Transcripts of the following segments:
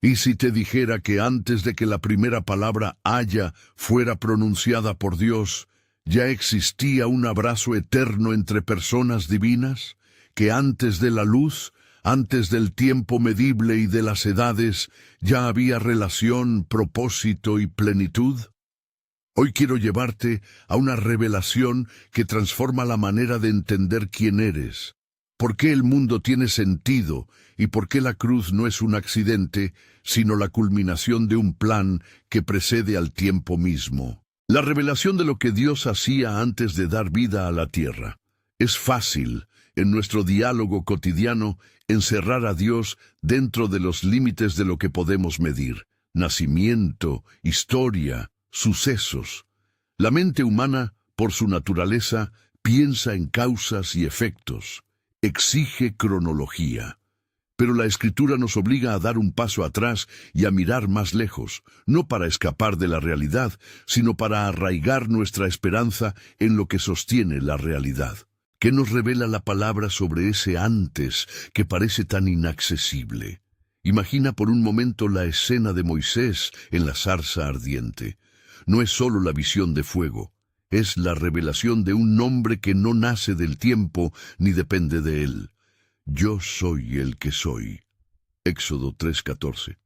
¿Y si te dijera que antes de que la primera palabra haya fuera pronunciada por Dios, ya existía un abrazo eterno entre personas divinas? ¿Que antes de la luz, antes del tiempo medible y de las edades, ya había relación, propósito y plenitud? Hoy quiero llevarte a una revelación que transforma la manera de entender quién eres, por qué el mundo tiene sentido y por qué la cruz no es un accidente, sino la culminación de un plan que precede al tiempo mismo. La revelación de lo que Dios hacía antes de dar vida a la tierra. Es fácil, en nuestro diálogo cotidiano, encerrar a Dios dentro de los límites de lo que podemos medir. Nacimiento, historia, sucesos. La mente humana, por su naturaleza, piensa en causas y efectos. Exige cronología. Pero la Escritura nos obliga a dar un paso atrás y a mirar más lejos, no para escapar de la realidad, sino para arraigar nuestra esperanza en lo que sostiene la realidad. ¿Qué nos revela la palabra sobre ese antes que parece tan inaccesible? Imagina por un momento la escena de Moisés en la zarza ardiente. No es solo la visión de fuego, es la revelación de un nombre que no nace del tiempo ni depende de él. Yo soy el que soy. Éxodo 3:14.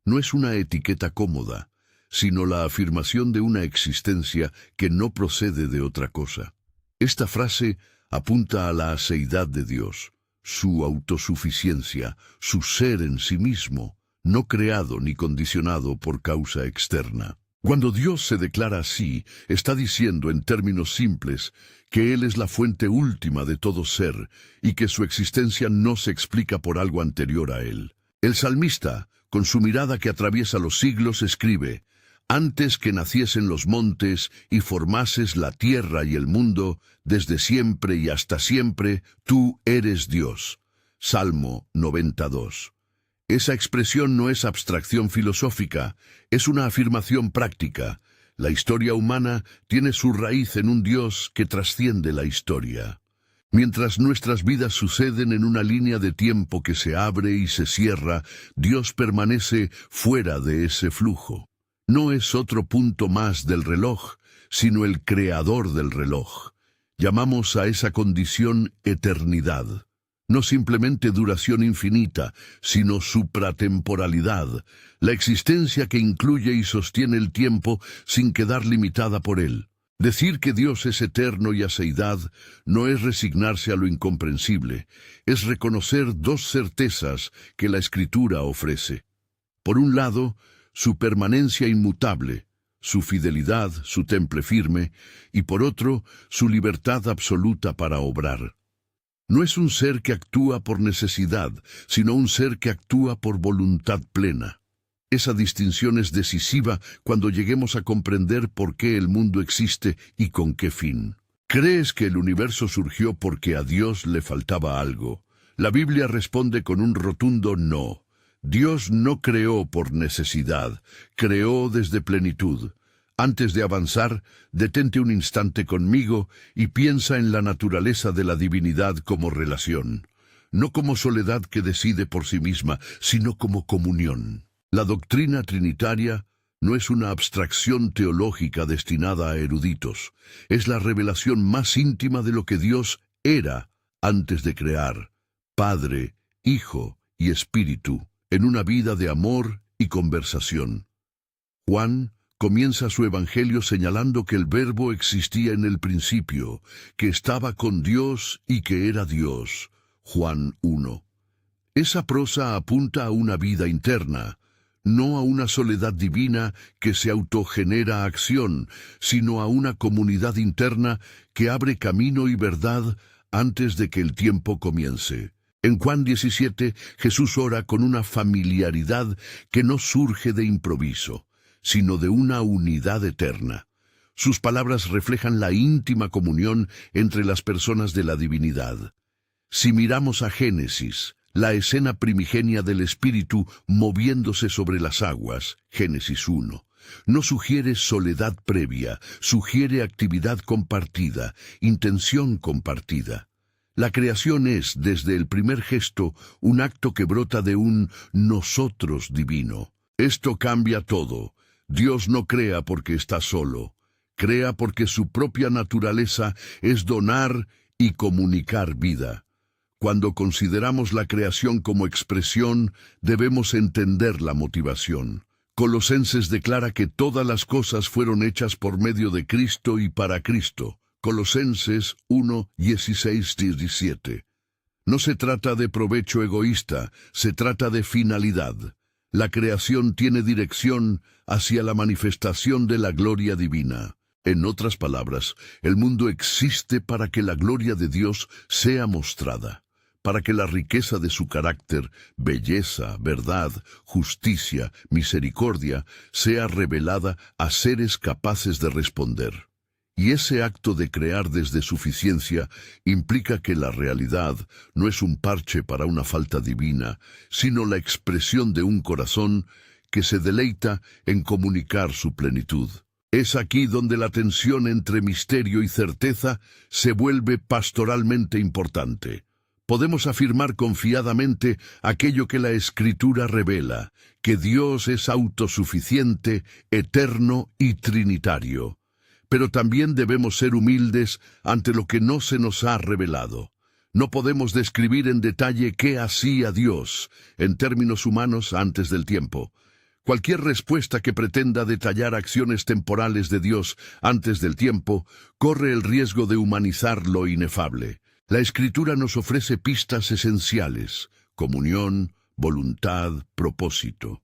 No es una etiqueta cómoda, sino la afirmación de una existencia que no procede de otra cosa. Esta frase apunta a la aceidad de Dios, su autosuficiencia, su ser en sí mismo, no creado ni condicionado por causa externa. Cuando Dios se declara así, está diciendo en términos simples que Él es la fuente última de todo ser y que su existencia no se explica por algo anterior a Él. El salmista, con su mirada que atraviesa los siglos, escribe: «Antes que naciesen los montes y formases la tierra y el mundo, desde siempre y hasta siempre, tú eres Dios». Salmo 92. Esa expresión no es abstracción filosófica, es una afirmación práctica. La historia humana tiene su raíz en un Dios que trasciende la historia. Mientras nuestras vidas suceden en una línea de tiempo que se abre y se cierra, Dios permanece fuera de ese flujo. No es otro punto más del reloj, sino el creador del reloj. Llamamos a esa condición eternidad. No simplemente duración infinita, sino supratemporalidad, la existencia que incluye y sostiene el tiempo sin quedar limitada por él. Decir que Dios es eterno y aceidad no es resignarse a lo incomprensible, es reconocer dos certezas que la Escritura ofrece. Por un lado, su permanencia inmutable, su fidelidad, su temple firme, y por otro, su libertad absoluta para obrar. No es un ser que actúa por necesidad, sino un ser que actúa por voluntad plena. Esa distinción es decisiva cuando lleguemos a comprender por qué el mundo existe y con qué fin. ¿Crees que el universo surgió porque a Dios le faltaba algo? La Biblia responde con un rotundo no. Dios no creó por necesidad, creó desde plenitud. Antes de avanzar, detente un instante conmigo y piensa en la naturaleza de la divinidad como relación, no como soledad que decide por sí misma, sino como comunión. La doctrina trinitaria no es una abstracción teológica destinada a eruditos, es la revelación más íntima de lo que Dios era antes de crear, Padre, Hijo y Espíritu, en una vida de amor y conversación. Juan comienza su evangelio señalando que el Verbo existía en el principio, que estaba con Dios y que era Dios. Juan 1. Esa prosa apunta a una vida interna, no a una soledad divina que se autogenera acción, sino a una comunidad interna que abre camino y verdad antes de que el tiempo comience. En Juan 17, Jesús ora con una familiaridad que no surge de improviso, sino de una unidad eterna. Sus palabras reflejan la íntima comunión entre las personas de la divinidad. Si miramos a Génesis, la escena primigenia del Espíritu moviéndose sobre las aguas, Génesis 1, no sugiere soledad previa, sugiere actividad compartida, intención compartida. La creación es, desde el primer gesto, un acto que brota de un nosotros divino. Esto cambia todo. Dios no crea porque está solo. Crea porque su propia naturaleza es donar y comunicar vida. Cuando consideramos la creación como expresión, debemos entender la motivación. Colosenses declara que todas las cosas fueron hechas por medio de Cristo y para Cristo. Colosenses 1, 16, 17. No se trata de provecho egoísta, se trata de finalidad. La creación tiene dirección hacia la manifestación de la gloria divina. En otras palabras, el mundo existe para que la gloria de Dios sea mostrada, para que la riqueza de su carácter, belleza, verdad, justicia, misericordia, sea revelada a seres capaces de responder. Y ese acto de crear desde suficiencia implica que la realidad no es un parche para una falta divina, sino la expresión de un corazón que se deleita en comunicar su plenitud. Es aquí donde la tensión entre misterio y certeza se vuelve pastoralmente importante. Podemos afirmar confiadamente aquello que la Escritura revela, que Dios es autosuficiente, eterno y trinitario. Pero también debemos ser humildes ante lo que no se nos ha revelado. No podemos describir en detalle qué hacía Dios, en términos humanos, antes del tiempo. Cualquier respuesta que pretenda detallar acciones temporales de Dios antes del tiempo corre el riesgo de humanizar lo inefable. La Escritura nos ofrece pistas esenciales: comunión, voluntad, propósito.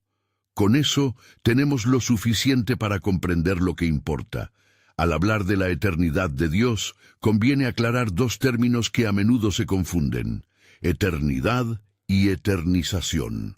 Con eso tenemos lo suficiente para comprender lo que importa. Al hablar de la eternidad de Dios, conviene aclarar dos términos que a menudo se confunden: eternidad y eternización.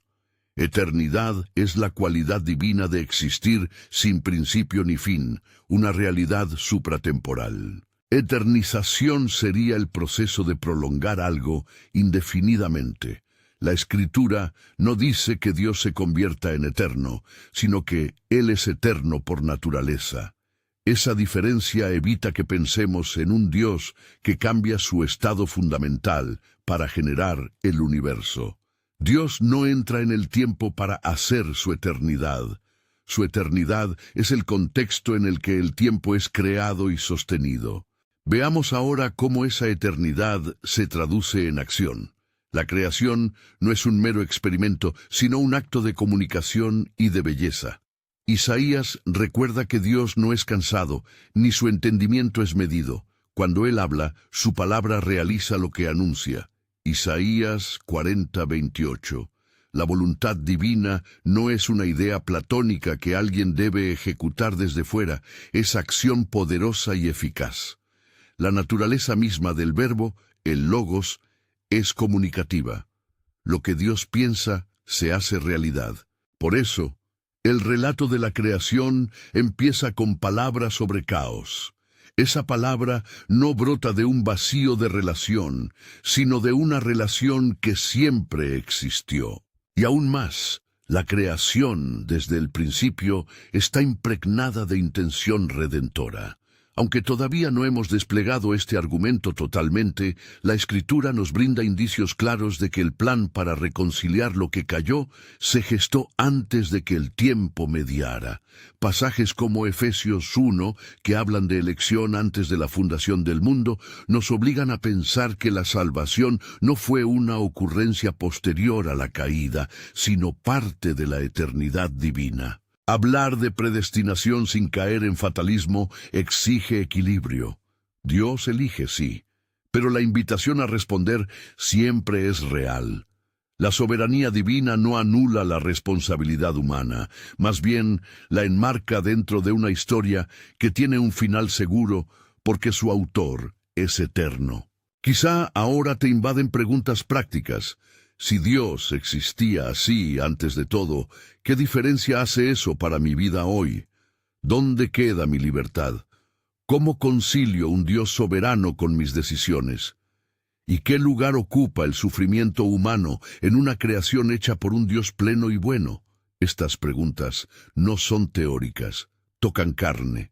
Eternidad es la cualidad divina de existir sin principio ni fin, una realidad supratemporal. Eternización sería el proceso de prolongar algo indefinidamente. La Escritura no dice que Dios se convierta en eterno, sino que Él es eterno por naturaleza. Esa diferencia evita que pensemos en un Dios que cambia su estado fundamental para generar el universo. Dios no entra en el tiempo para hacer su eternidad. Su eternidad es el contexto en el que el tiempo es creado y sostenido. Veamos ahora cómo esa eternidad se traduce en acción. La creación no es un mero experimento, sino un acto de comunicación y de belleza. Isaías recuerda que Dios no es cansado, ni su entendimiento es medido. Cuando Él habla, su palabra realiza lo que anuncia. Isaías 40:28. La voluntad divina no es una idea platónica que alguien debe ejecutar desde fuera, es acción poderosa y eficaz. La naturaleza misma del verbo, el logos, es comunicativa. Lo que Dios piensa se hace realidad. Por eso, el relato de la creación empieza con palabras sobre caos. Esa palabra no brota de un vacío de relación, sino de una relación que siempre existió. Y aún más, la creación, desde el principio, está impregnada de intención redentora. Aunque todavía no hemos desplegado este argumento totalmente, la Escritura nos brinda indicios claros de que el plan para reconciliar lo que cayó se gestó antes de que el tiempo mediara. Pasajes como Efesios 1, que hablan de elección antes de la fundación del mundo, nos obligan a pensar que la salvación no fue una ocurrencia posterior a la caída, sino parte de la eternidad divina. Hablar de predestinación sin caer en fatalismo exige equilibrio. Dios elige, sí, pero la invitación a responder siempre es real. La soberanía divina no anula la responsabilidad humana, más bien la enmarca dentro de una historia que tiene un final seguro porque su autor es eterno. Quizá ahora te invaden preguntas prácticas. Si Dios existía así antes de todo, ¿qué diferencia hace eso para mi vida hoy? ¿Dónde queda mi libertad? ¿Cómo concilio un Dios soberano con mis decisiones? ¿Y qué lugar ocupa el sufrimiento humano en una creación hecha por un Dios pleno y bueno? Estas preguntas no son teóricas, tocan carne.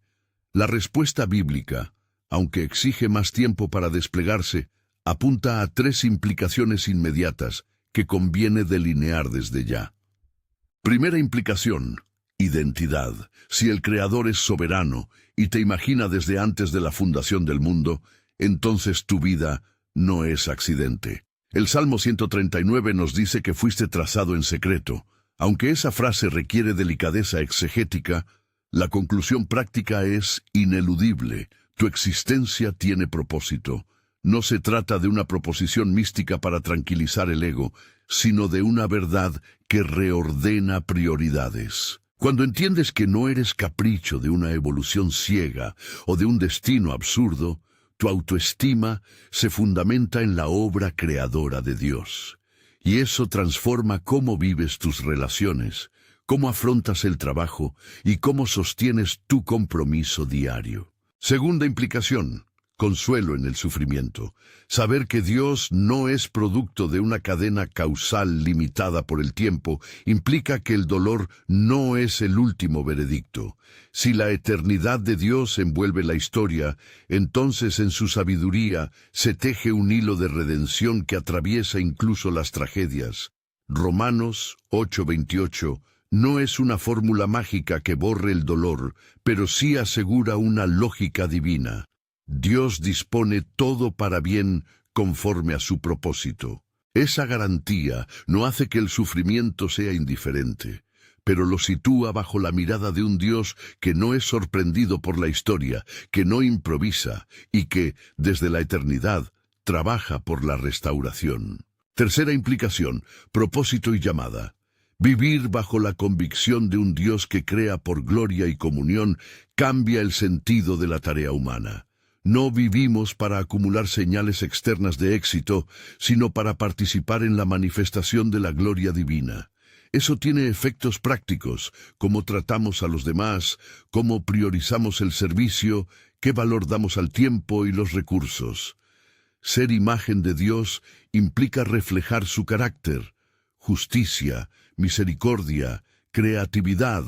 La respuesta bíblica, aunque exige más tiempo para desplegarse, apunta a tres implicaciones inmediatas que conviene delinear desde ya. Primera implicación: identidad. Si el Creador es soberano y te imagina desde antes de la fundación del mundo, entonces tu vida no es accidente. El Salmo 139 nos dice que fuiste trazado en secreto. Aunque esa frase requiere delicadeza exegética, la conclusión práctica es ineludible. Tu existencia tiene propósito. No se trata de una proposición mística para tranquilizar el ego, sino de una verdad que reordena prioridades. Cuando entiendes que no eres capricho de una evolución ciega o de un destino absurdo, tu autoestima se fundamenta en la obra creadora de Dios. Y eso transforma cómo vives tus relaciones, cómo afrontas el trabajo y cómo sostienes tu compromiso diario. Segunda implicación: consuelo en el sufrimiento. Saber que Dios no es producto de una cadena causal limitada por el tiempo implica que el dolor no es el último veredicto. Si la eternidad de Dios envuelve la historia, entonces en su sabiduría se teje un hilo de redención que atraviesa incluso las tragedias. Romanos 8:28 no es una fórmula mágica que borre el dolor, pero sí asegura una lógica divina. Dios dispone todo para bien conforme a su propósito. Esa garantía no hace que el sufrimiento sea indiferente, pero lo sitúa bajo la mirada de un Dios que no es sorprendido por la historia, que no improvisa y que, desde la eternidad, trabaja por la restauración. Tercera implicación: propósito y llamada. Vivir bajo la convicción de un Dios que crea por gloria y comunión cambia el sentido de la tarea humana. No vivimos para acumular señales externas de éxito, sino para participar en la manifestación de la gloria divina. Eso tiene efectos prácticos: cómo tratamos a los demás, cómo priorizamos el servicio, qué valor damos al tiempo y los recursos. Ser imagen de Dios implica reflejar su carácter: justicia, misericordia, creatividad,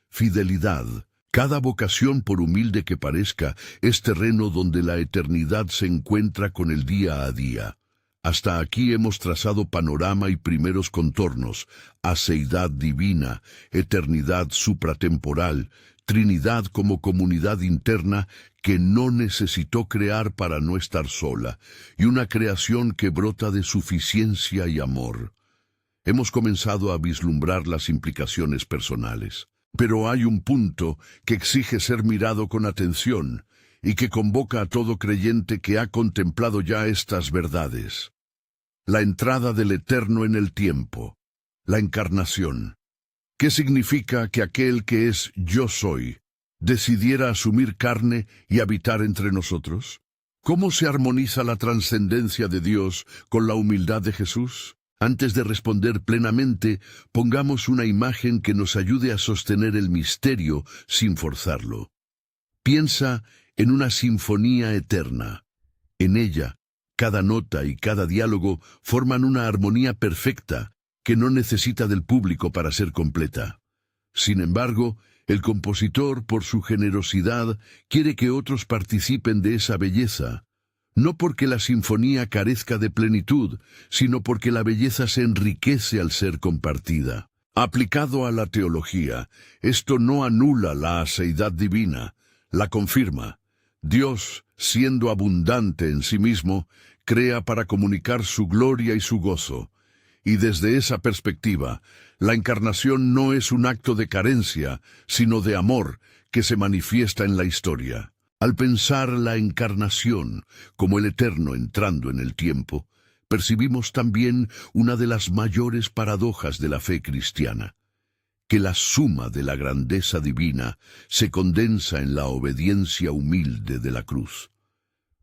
fidelidad. Cada vocación, por humilde que parezca, es terreno donde la eternidad se encuentra con el día a día. Hasta aquí hemos trazado panorama y primeros contornos: aceidad divina, eternidad supratemporal, Trinidad como comunidad interna que no necesitó crear para no estar sola, y una creación que brota de suficiencia y amor. Hemos comenzado a vislumbrar las implicaciones personales. Pero hay un punto que exige ser mirado con atención y que convoca a todo creyente que ha contemplado ya estas verdades: la entrada del Eterno en el tiempo, la encarnación. ¿Qué significa que aquel que es Yo Soy decidiera asumir carne y habitar entre nosotros? ¿Cómo se armoniza la trascendencia de Dios con la humildad de Jesús? Antes de responder plenamente, pongamos una imagen que nos ayude a sostener el misterio sin forzarlo. Piensa en una sinfonía eterna. En ella, cada nota y cada diálogo forman una armonía perfecta que no necesita del público para ser completa. Sin embargo, el compositor, por su generosidad, quiere que otros participen de esa belleza. No porque la sinfonía carezca de plenitud, sino porque la belleza se enriquece al ser compartida. Aplicado a la teología, esto no anula la aceidad divina, la confirma. Dios, siendo abundante en sí mismo, crea para comunicar su gloria y su gozo. Y desde esa perspectiva, la encarnación no es un acto de carencia, sino de amor que se manifiesta en la historia. Al pensar la encarnación como el Eterno entrando en el tiempo, percibimos también una de las mayores paradojas de la fe cristiana: que la suma de la grandeza divina se condensa en la obediencia humilde de la cruz.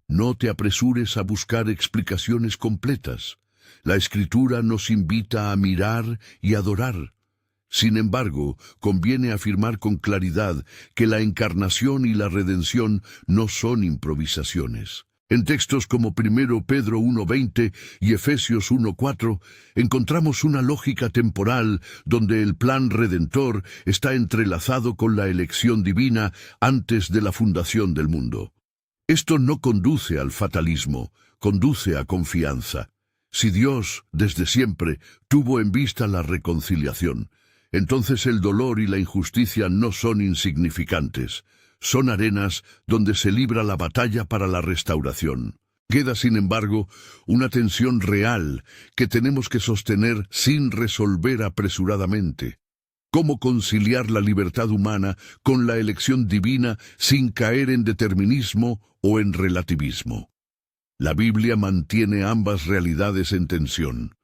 No te apresures a buscar explicaciones completas. La Escritura nos invita a mirar y adorar. Sin embargo, conviene afirmar con claridad que la encarnación y la redención no son improvisaciones. En textos como 1 Pedro 1:20 y Efesios 1:4 encontramos una lógica temporal donde el plan redentor está entrelazado con la elección divina antes de la fundación del mundo. Esto no conduce al fatalismo, conduce a confianza. Si Dios, desde siempre, tuvo en vista la reconciliación, entonces el dolor y la injusticia no son insignificantes. Son arenas donde se libra la batalla para la restauración. Queda, sin embargo, una tensión real que tenemos que sostener sin resolver apresuradamente. ¿Cómo conciliar la libertad humana con la elección divina sin caer en determinismo o en relativismo? La Biblia mantiene ambas realidades en tensión,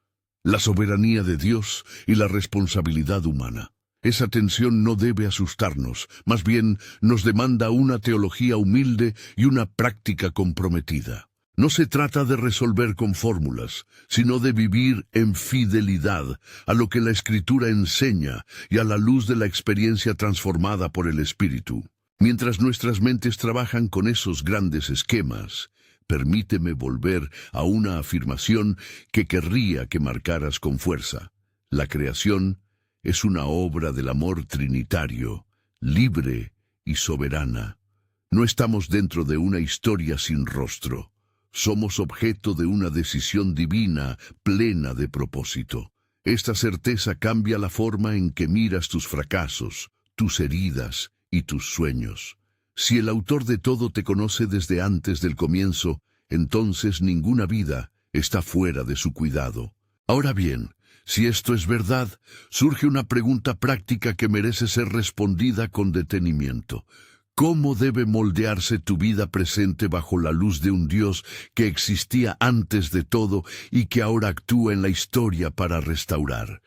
la soberanía de Dios y la responsabilidad humana. Esa tensión no debe asustarnos, más bien nos demanda una teología humilde y una práctica comprometida. No se trata de resolver con fórmulas, sino de vivir en fidelidad a lo que la Escritura enseña y a la luz de la experiencia transformada por el Espíritu. Mientras nuestras mentes trabajan con esos grandes esquemas, permíteme volver a una afirmación que querría que marcaras con fuerza. La creación es una obra del amor trinitario, libre y soberana. No estamos dentro de una historia sin rostro. Somos objeto de una decisión divina, plena de propósito. Esta certeza cambia la forma en que miras tus fracasos, tus heridas y tus sueños. Si el autor de todo te conoce desde antes del comienzo, entonces ninguna vida está fuera de su cuidado. Ahora bien, si esto es verdad, surge una pregunta práctica que merece ser respondida con detenimiento. ¿Cómo debe moldearse tu vida presente bajo la luz de un Dios que existía antes de todo y que ahora actúa en la historia para restaurar?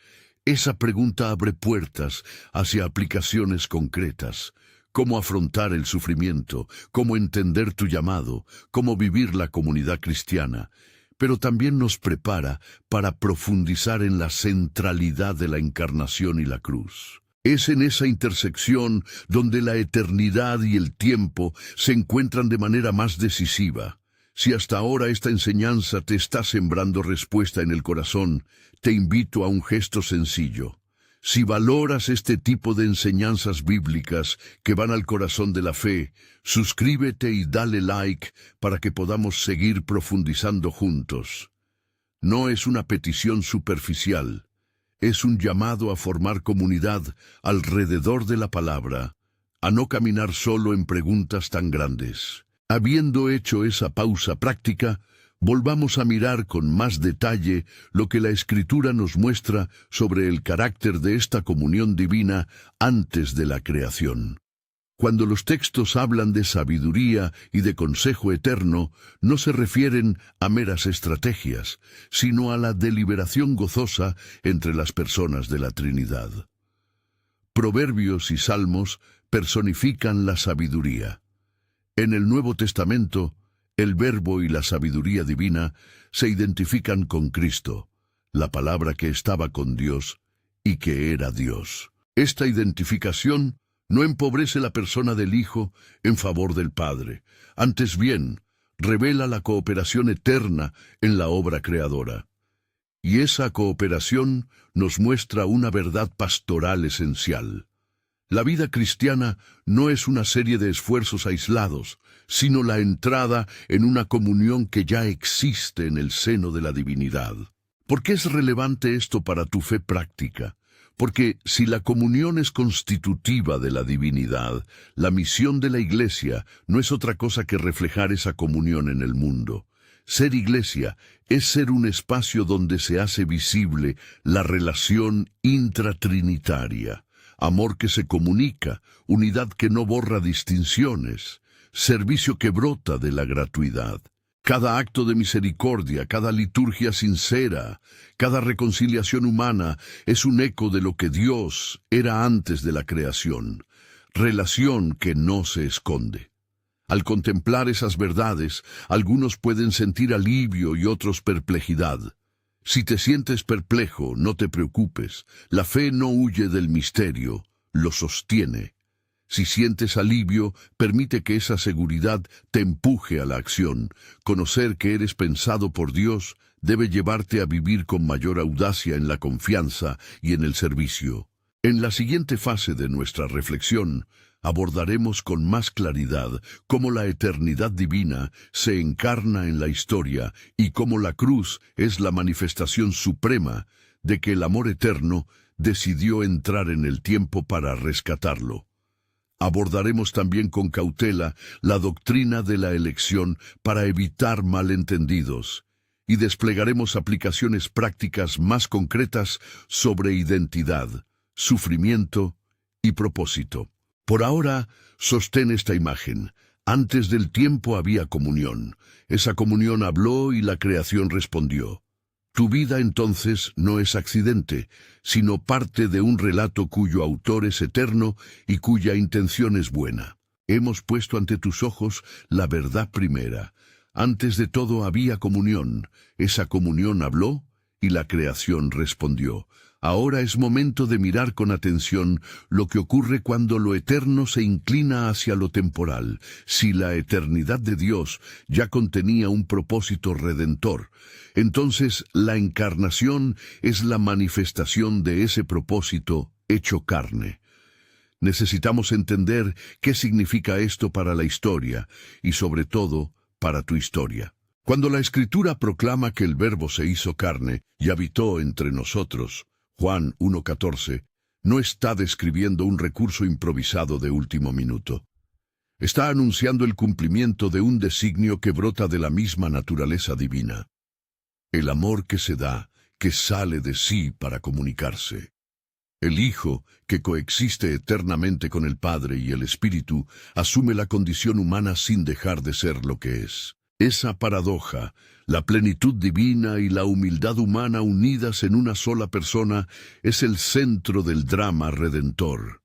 Esa pregunta abre puertas hacia aplicaciones concretas. Cómo afrontar el sufrimiento, cómo entender tu llamado, cómo vivir la comunidad cristiana. Pero también nos prepara para profundizar en la centralidad de la encarnación y la cruz. Es en esa intersección donde la eternidad y el tiempo se encuentran de manera más decisiva. Si hasta ahora esta enseñanza te está sembrando respuesta en el corazón, te invito a un gesto sencillo. Si valoras este tipo de enseñanzas bíblicas que van al corazón de la fe, suscríbete y dale like para que podamos seguir profundizando juntos. No es una petición superficial. Es un llamado a formar comunidad alrededor de la palabra, a no caminar solo en preguntas tan grandes. Habiendo hecho esa pausa práctica, volvamos a mirar con más detalle lo que la Escritura nos muestra sobre el carácter de esta comunión divina antes de la creación. Cuando los textos hablan de sabiduría y de consejo eterno, no se refieren a meras estrategias, sino a la deliberación gozosa entre las personas de la Trinidad. Proverbios y Salmos personifican la sabiduría. En el Nuevo Testamento, el Verbo y la sabiduría divina se identifican con Cristo, la palabra que estaba con Dios y que era Dios. Esta identificación no empobrece la persona del Hijo en favor del Padre. Antes bien, revela la cooperación eterna en la obra creadora. Y esa cooperación nos muestra una verdad pastoral esencial. La vida cristiana no es una serie de esfuerzos aislados, sino la entrada en una comunión que ya existe en el seno de la divinidad. ¿Por qué es relevante esto para tu fe práctica? Porque si la comunión es constitutiva de la divinidad, la misión de la Iglesia no es otra cosa que reflejar esa comunión en el mundo. Ser Iglesia es ser un espacio donde se hace visible la relación intratrinitaria, amor que se comunica, unidad que no borra distinciones, servicio que brota de la gratuidad. Cada acto de misericordia, cada liturgia sincera, cada reconciliación humana es un eco de lo que Dios era antes de la creación, relación que no se esconde. Al contemplar esas verdades, algunos pueden sentir alivio y otros perplejidad. Si te sientes perplejo, no te preocupes, la fe no huye del misterio, lo sostiene. Si sientes alivio, permite que esa seguridad te empuje a la acción. Conocer que eres pensado por Dios debe llevarte a vivir con mayor audacia en la confianza y en el servicio. En la siguiente fase de nuestra reflexión, abordaremos con más claridad cómo la eternidad divina se encarna en la historia y cómo la cruz es la manifestación suprema de que el amor eterno decidió entrar en el tiempo para rescatarlo. Abordaremos también con cautela la doctrina de la elección para evitar malentendidos y desplegaremos aplicaciones prácticas más concretas sobre identidad, sufrimiento y propósito. Por ahora, sostén esta imagen. Antes del tiempo había comunión. Esa comunión habló y la creación respondió. Tu vida entonces no es accidente, sino parte de un relato cuyo autor es eterno y cuya intención es buena. Hemos puesto ante tus ojos la verdad primera. Antes de todo había comunión. Esa comunión habló y la creación respondió. Ahora es momento de mirar con atención lo que ocurre cuando lo eterno se inclina hacia lo temporal. Si la eternidad de Dios ya contenía un propósito redentor, entonces la encarnación es la manifestación de ese propósito hecho carne. Necesitamos entender qué significa esto para la historia y sobre todo para tu historia. Cuando la Escritura proclama que el Verbo se hizo carne y habitó entre nosotros, Juan 1:14, no está describiendo un recurso improvisado de último minuto. Está anunciando el cumplimiento de un designio que brota de la misma naturaleza divina. El amor que se da, que sale de sí para comunicarse. El Hijo, que coexiste eternamente con el Padre y el Espíritu, asume la condición humana sin dejar de ser lo que es. Esa paradoja, la plenitud divina y la humildad humana unidas en una sola persona, es el centro del drama redentor.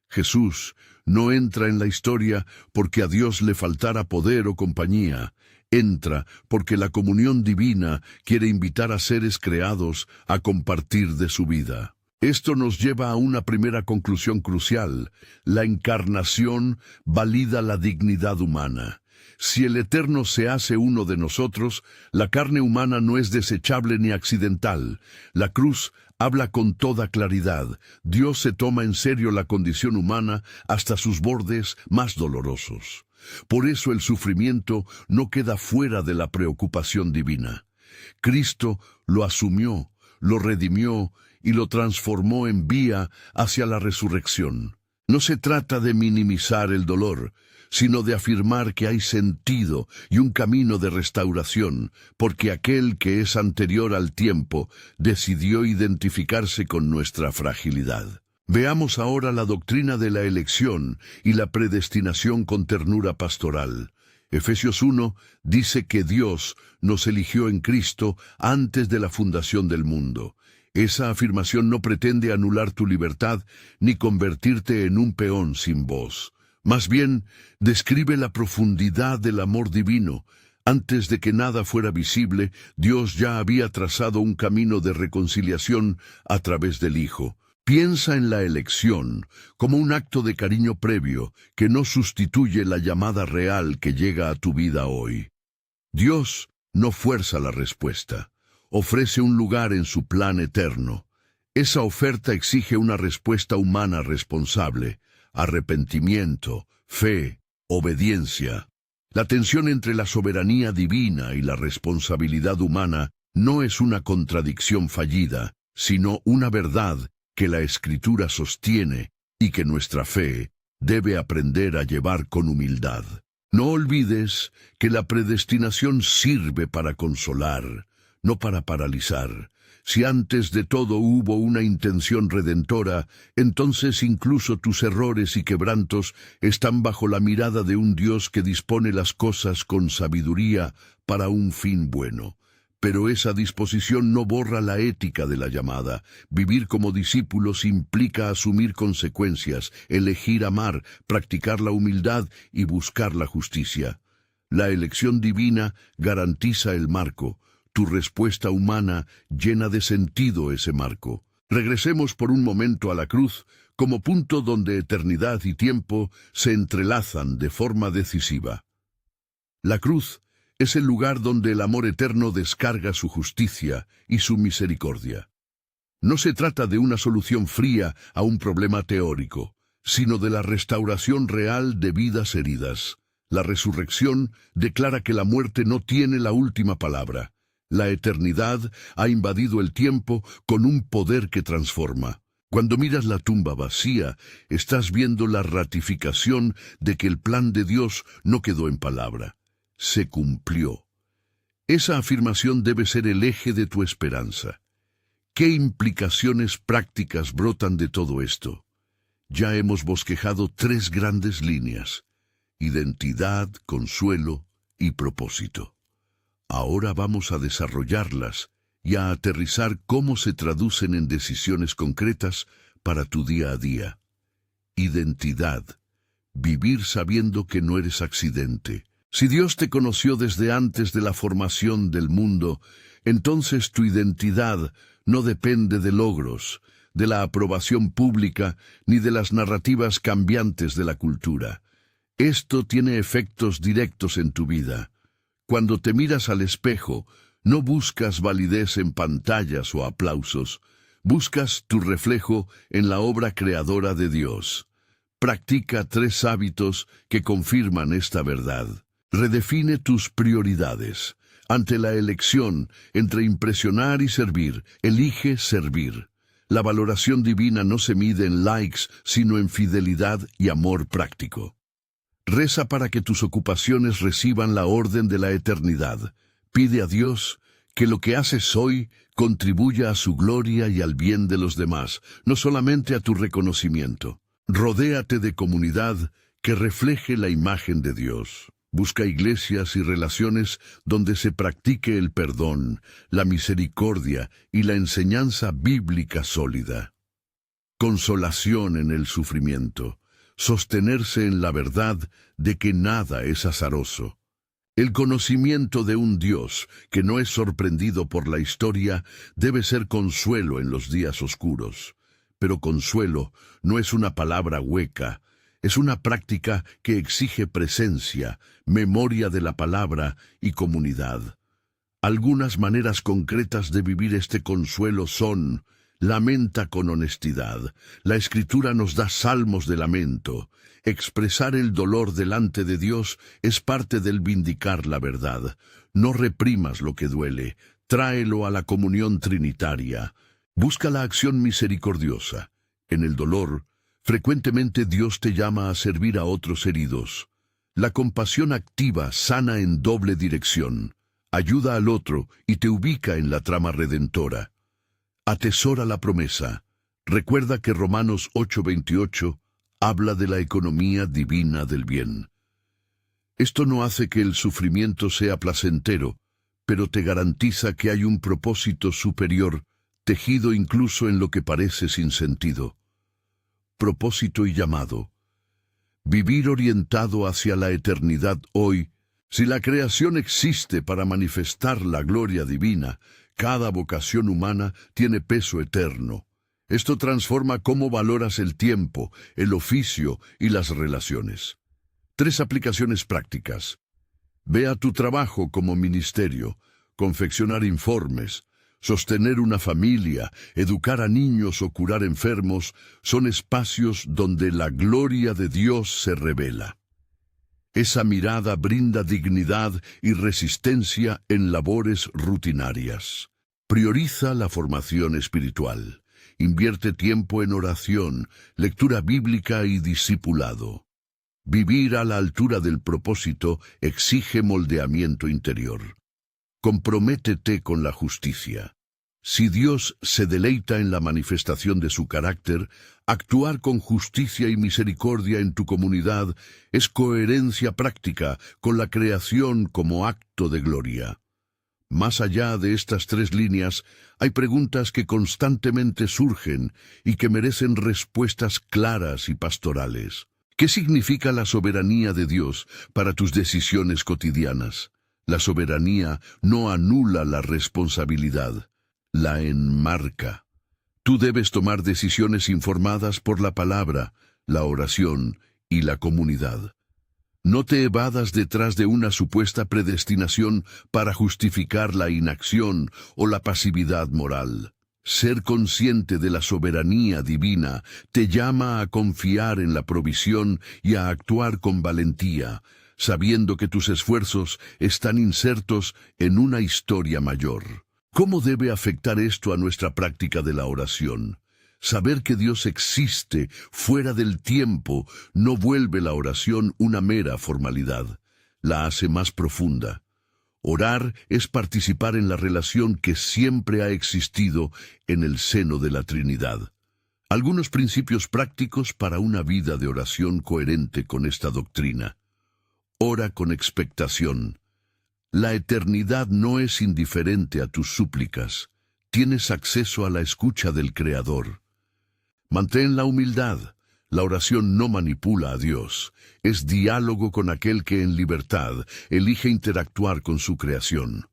Jesús no entra en la historia porque a Dios le faltara poder o compañía. Entra porque la comunión divina quiere invitar a seres creados a compartir de su vida. Esto nos lleva a una primera conclusión crucial. La encarnación valida la dignidad humana. Si el Eterno se hace uno de nosotros, la carne humana no es desechable ni accidental. La cruz habla con toda claridad. Dios se toma en serio la condición humana hasta sus bordes más dolorosos. Por eso el sufrimiento no queda fuera de la preocupación divina. Cristo lo asumió, lo redimió y lo transformó en vía hacia la resurrección. No se trata de minimizar el dolor, sino de afirmar que hay sentido y un camino de restauración, porque aquel que es anterior al tiempo decidió identificarse con nuestra fragilidad. Veamos ahora la doctrina de la elección y la predestinación con ternura pastoral. Efesios 1 dice que Dios nos eligió en Cristo antes de la fundación del mundo. Esa afirmación no pretende anular tu libertad ni convertirte en un peón sin voz. Más bien, describe la profundidad del amor divino. Antes de que nada fuera visible, Dios ya había trazado un camino de reconciliación a través del Hijo. Piensa en la elección como un acto de cariño previo que no sustituye la llamada real que llega a tu vida hoy. Dios no fuerza la respuesta, ofrece un lugar en su plan eterno. Esa oferta exige una respuesta humana responsable. Arrepentimiento, fe, obediencia. La tensión entre la soberanía divina y la responsabilidad humana no es una contradicción fallida, sino una verdad que la Escritura sostiene y que nuestra fe debe aprender a llevar con humildad. No olvides que la predestinación sirve para consolar, no para paralizar. Si antes de todo hubo una intención redentora, entonces incluso tus errores y quebrantos están bajo la mirada de un Dios que dispone las cosas con sabiduría para un fin bueno. Pero esa disposición no borra la ética de la llamada. Vivir como discípulos implica asumir consecuencias, elegir amar, practicar la humildad y buscar la justicia. La elección divina garantiza el marco. Tu respuesta humana llena de sentido ese marco. Regresemos por un momento a la cruz como punto donde eternidad y tiempo se entrelazan de forma decisiva. La cruz es el lugar donde el amor eterno descarga su justicia y su misericordia. No se trata de una solución fría a un problema teórico, sino de la restauración real de vidas heridas. La resurrección declara que la muerte no tiene la última palabra. La eternidad ha invadido el tiempo con un poder que transforma. Cuando miras la tumba vacía, estás viendo la ratificación de que el plan de Dios no quedó en palabra. Se cumplió. Esa afirmación debe ser el eje de tu esperanza. ¿Qué implicaciones prácticas brotan de todo esto? Ya hemos bosquejado 3 grandes líneas: identidad, consuelo y propósito. Ahora vamos a desarrollarlas y a aterrizar cómo se traducen en decisiones concretas para tu día a día. Identidad. Vivir sabiendo que no eres accidente. Si Dios te conoció desde antes de la formación del mundo, entonces tu identidad no depende de logros, de la aprobación pública, ni de las narrativas cambiantes de la cultura. Esto tiene efectos directos en tu vida. Cuando te miras al espejo, no buscas validez en pantallas o aplausos, buscas tu reflejo en la obra creadora de Dios. Practica 3 hábitos que confirman esta verdad. Redefine tus prioridades. Ante la elección entre impresionar y servir, elige servir. La valoración divina no se mide en likes, sino en fidelidad y amor práctico. Reza para que tus ocupaciones reciban la orden de la eternidad. Pide a Dios que lo que haces hoy contribuya a su gloria y al bien de los demás, no solamente a tu reconocimiento. Rodéate de comunidad que refleje la imagen de Dios. Busca iglesias y relaciones donde se practique el perdón, la misericordia y la enseñanza bíblica sólida. Consolación en el sufrimiento. Sostenerse en la verdad de que nada es azaroso. El conocimiento de un Dios que no es sorprendido por la historia debe ser consuelo en los días oscuros. Pero consuelo no es una palabra hueca, es una práctica que exige presencia, memoria de la palabra y comunidad. Algunas maneras concretas de vivir este consuelo son: lamenta con honestidad. La Escritura nos da salmos de lamento. Expresar el dolor delante de Dios es parte del vindicar la verdad. No reprimas lo que duele, tráelo a la comunión trinitaria. Busca la acción misericordiosa. En el dolor, frecuentemente Dios te llama a servir a otros heridos. La compasión activa sana en doble dirección. Ayuda al otro y te ubica en la trama redentora. Atesora la promesa. Recuerda que Romanos 8:28 habla de la economía divina del bien. Esto no hace que el sufrimiento sea placentero, pero te garantiza que hay un propósito superior, tejido incluso en lo que parece sin sentido. Propósito y llamado. Vivir orientado hacia la eternidad hoy. Si la creación existe para manifestar la gloria divina, cada vocación humana tiene peso eterno. Esto transforma cómo valoras el tiempo, el oficio y las relaciones. 3 aplicaciones prácticas. Ve a tu trabajo como ministerio, confeccionar informes, sostener una familia, educar a niños o curar enfermos, son espacios donde la gloria de Dios se revela. Esa mirada brinda dignidad y resistencia en labores rutinarias. Prioriza la formación espiritual. Invierte tiempo en oración, lectura bíblica y discipulado. Vivir a la altura del propósito exige moldeamiento interior. Comprométete con la justicia. Si Dios se deleita en la manifestación de su carácter, actuar con justicia y misericordia en tu comunidad es coherencia práctica con la creación como acto de gloria. Más allá de estas 3 líneas, hay preguntas que constantemente surgen y que merecen respuestas claras y pastorales. ¿Qué significa la soberanía de Dios para tus decisiones cotidianas? La soberanía no anula la responsabilidad, la enmarca. Tú debes tomar decisiones informadas por la palabra, la oración y la comunidad. No te evadas detrás de una supuesta predestinación para justificar la inacción o la pasividad moral. Ser consciente de la soberanía divina te llama a confiar en la provisión y a actuar con valentía, sabiendo que tus esfuerzos están insertos en una historia mayor. ¿Cómo debe afectar esto a nuestra práctica de la oración? Saber que Dios existe fuera del tiempo no vuelve la oración una mera formalidad, la hace más profunda. Orar es participar en la relación que siempre ha existido en el seno de la Trinidad. Algunos principios prácticos para una vida de oración coherente con esta doctrina. Ora con expectación. La eternidad no es indiferente a tus súplicas. Tienes acceso a la escucha del Creador. Mantén la humildad. La oración no manipula a Dios. Es diálogo con aquel que en libertad elige interactuar con su creación.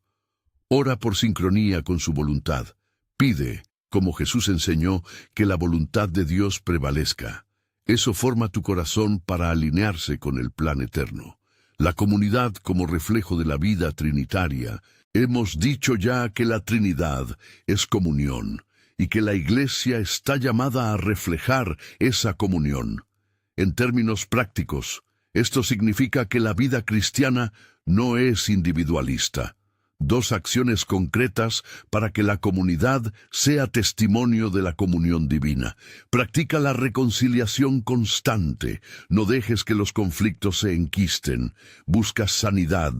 Ora por sincronía con su voluntad. Pide, como Jesús enseñó, que la voluntad de Dios prevalezca. Eso forma tu corazón para alinearse con el plan eterno. La comunidad como reflejo de la vida trinitaria. Hemos dicho ya que la Trinidad es comunión y que la Iglesia está llamada a reflejar esa comunión. En términos prácticos, esto significa que la vida cristiana no es individualista. Dos acciones concretas para que la comunidad sea testimonio de la comunión divina. Practica la reconciliación constante. No dejes que los conflictos se enquisten. Busca sanidad,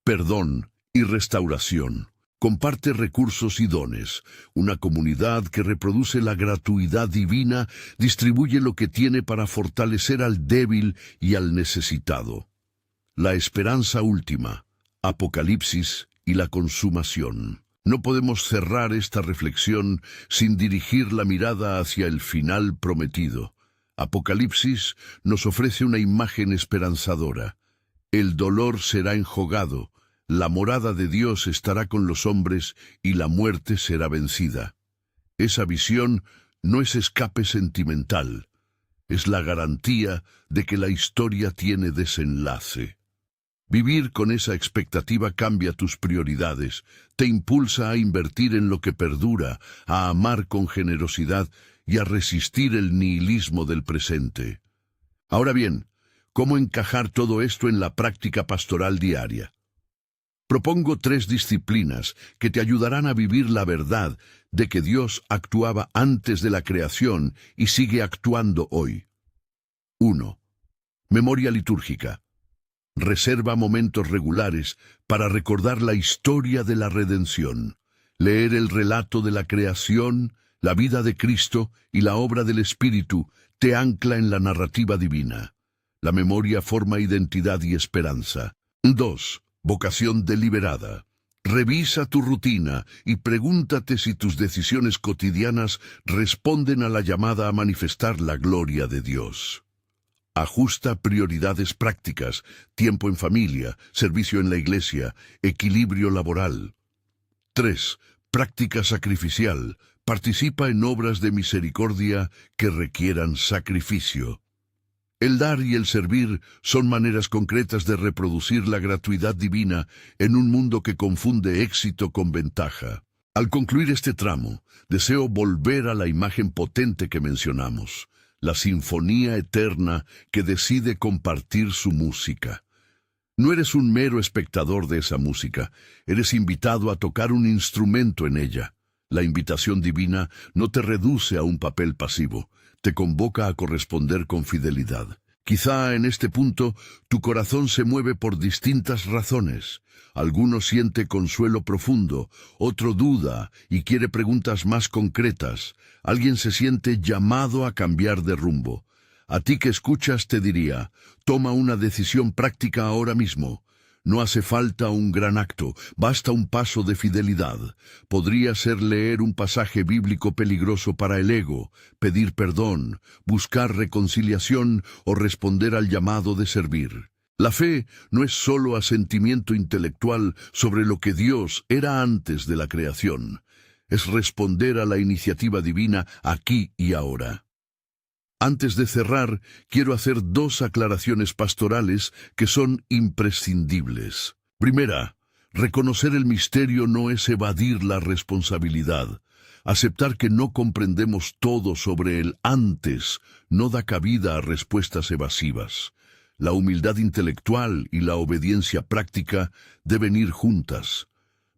perdón y restauración. Comparte recursos y dones. Una comunidad que reproduce la gratuidad divina distribuye lo que tiene para fortalecer al débil y al necesitado. La esperanza última, Apocalipsis y la consumación. No podemos cerrar esta reflexión sin dirigir la mirada hacia el final prometido. Apocalipsis nos ofrece una imagen esperanzadora. El dolor será enjugado. La morada de Dios estará con los hombres y la muerte será vencida. Esa visión no es escape sentimental, es la garantía de que la historia tiene desenlace. Vivir con esa expectativa cambia tus prioridades, te impulsa a invertir en lo que perdura, a amar con generosidad y a resistir el nihilismo del presente. Ahora bien, ¿cómo encajar todo esto en la práctica pastoral diaria? Propongo 3 disciplinas que te ayudarán a vivir la verdad de que Dios actuaba antes de la creación y sigue actuando hoy. 1. Memoria litúrgica. Reserva momentos regulares para recordar la historia de la redención. Leer el relato de la creación, la vida de Cristo y la obra del Espíritu te ancla en la narrativa divina. La memoria forma identidad y esperanza. 2. Vocación deliberada. Revisa tu rutina y pregúntate si tus decisiones cotidianas responden a la llamada a manifestar la gloria de Dios. Ajusta prioridades prácticas, tiempo en familia, servicio en la iglesia, equilibrio laboral. 3. Práctica sacrificial. Participa en obras de misericordia que requieran sacrificio. El dar y el servir son maneras concretas de reproducir la gratuidad divina en un mundo que confunde éxito con ventaja. Al concluir este tramo, deseo volver a la imagen potente que mencionamos, la sinfonía eterna que decide compartir su música. No eres un mero espectador de esa música, eres invitado a tocar un instrumento en ella. La invitación divina no te reduce a un papel pasivo, te convoca a corresponder con fidelidad. Quizá en este punto tu corazón se mueve por distintas razones. Alguno siente consuelo profundo, otro duda y quiere preguntas más concretas. Alguien se siente llamado a cambiar de rumbo. A ti que escuchas te diría, toma una decisión práctica ahora mismo. No hace falta un gran acto, basta un paso de fidelidad. Podría ser leer un pasaje bíblico peligroso para el ego, pedir perdón, buscar reconciliación o responder al llamado de servir. La fe no es solo asentimiento intelectual sobre lo que Dios era antes de la creación. Es responder a la iniciativa divina aquí y ahora. Antes de cerrar, quiero hacer 2 aclaraciones pastorales que son imprescindibles. Primera, reconocer el misterio no es evadir la responsabilidad. Aceptar que no comprendemos todo sobre el antes no da cabida a respuestas evasivas. La humildad intelectual y la obediencia práctica deben ir juntas.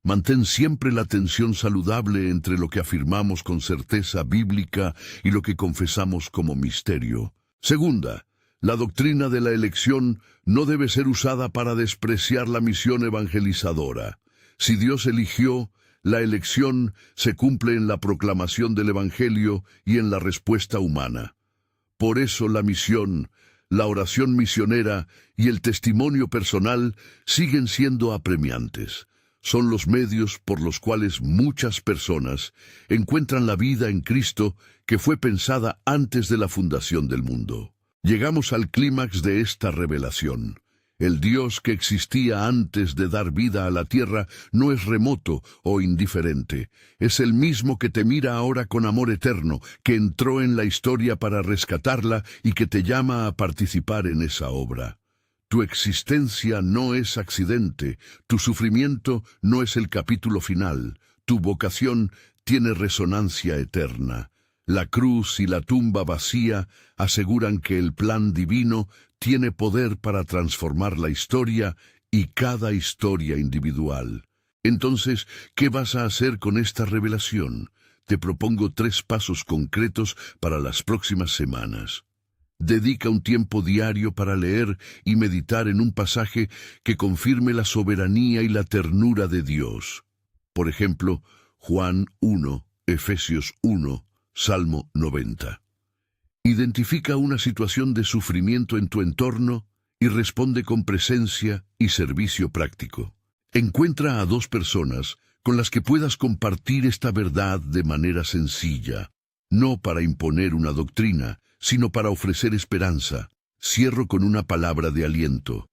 Mantén siempre la tensión saludable entre lo que afirmamos con certeza bíblica y lo que confesamos como misterio. Segunda, la doctrina de la elección no debe ser usada para despreciar la misión evangelizadora. Si Dios eligió, la elección se cumple en la proclamación del Evangelio y en la respuesta humana. Por eso la misión, la oración misionera y el testimonio personal siguen siendo apremiantes. Son los medios por los cuales muchas personas encuentran la vida en Cristo que fue pensada antes de la fundación del mundo. Llegamos al clímax de esta revelación. El Dios que existía antes de dar vida a la tierra no es remoto o indiferente. Es el mismo que te mira ahora con amor eterno, que entró en la historia para rescatarla y que te llama a participar en esa obra. Tu existencia no es accidente, tu sufrimiento no es el capítulo final, tu vocación tiene resonancia eterna. La cruz y la tumba vacía aseguran que el plan divino tiene poder para transformar la historia y cada historia individual. Entonces, ¿qué vas a hacer con esta revelación? Te propongo 3 pasos concretos para las próximas semanas. Dedica un tiempo diario para leer y meditar en un pasaje que confirme la soberanía y la ternura de Dios. Por ejemplo, Juan 1, Efesios 1, Salmo 90. Identifica una situación de sufrimiento en tu entorno y responde con presencia y servicio práctico. Encuentra a 2 personas con las que puedas compartir esta verdad de manera sencilla, no para imponer una doctrina, sino para ofrecer esperanza. Cierro con una palabra de aliento.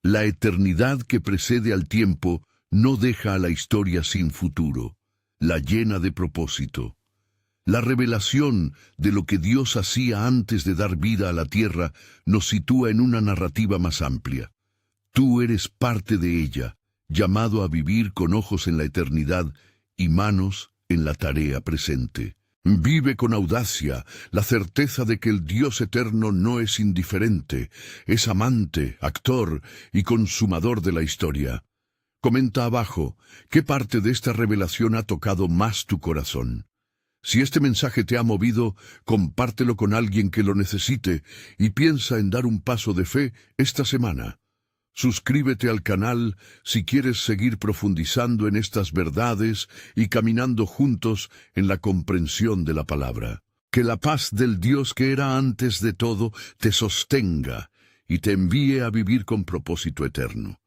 La eternidad que precede al tiempo no deja a la historia sin futuro, la llena de propósito. La revelación de lo que Dios hacía antes de dar vida a la tierra nos sitúa en una narrativa más amplia. Tú eres parte de ella, llamado a vivir con ojos en la eternidad y manos en la tarea presente. Vive con audacia la certeza de que el Dios eterno no es indiferente, es amante, actor y consumador de la historia. Comenta abajo, ¿qué parte de esta revelación ha tocado más tu corazón? Si este mensaje te ha movido, compártelo con alguien que lo necesite y piensa en dar un paso de fe esta semana. Suscríbete al canal si quieres seguir profundizando en estas verdades y caminando juntos en la comprensión de la palabra. Que la paz del Dios que era antes de todo te sostenga y te envíe a vivir con propósito eterno.